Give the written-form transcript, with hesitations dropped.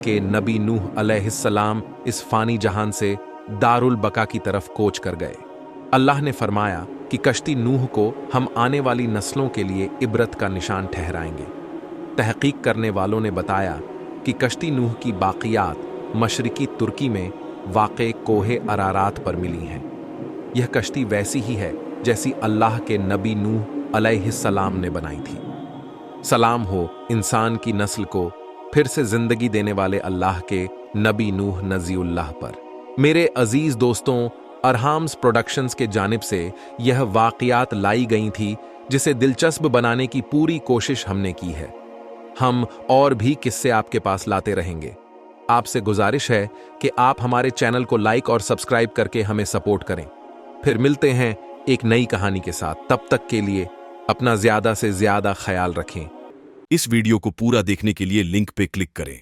के नबी नूह अलैहिस्सलाम इस फानी जहान से दारुल बका की तरफ कोच कर गए। अल्लाह ने फरमाया कि कश्ती नूह को हम आने वाली नस्लों के लिए इबरत का निशान ठहराएंगे। तहकीक करने वालों ने बताया कि कश्ती नूह की बाक़ियात मशरिकी तुर्की में वाक़े कोहे अरारात पर मिली हैं। यह कश्ती वैसी ही है जैसी अल्लाह के नबी नूह अलैहिस्सलाम ने बनाई थी। सलाम हो इंसान की नस्ल को फिर से जिंदगी देने वाले अल्लाह के नबी नूह नज़ीउल्लाह पर। मेरे अजीज दोस्तों, अरहाम्स प्रोडक्शंस के जानिब से यह वाक़ियात लाई गई थी जिसे दिलचस्प बनाने की पूरी कोशिश हमने की है। हम और भी किस्से आपके पास लाते रहेंगे। आपसे गुजारिश है कि आप हमारे चैनल को लाइक और सब्सक्राइब करके हमें सपोर्ट करें। फिर मिलते हैं एक नई कहानी के साथ। तब तक के लिए अपना ज्यादा से ज्यादा ख्याल रखें। इस वीडियो को पूरा देखने के लिए लिंक पे क्लिक करें।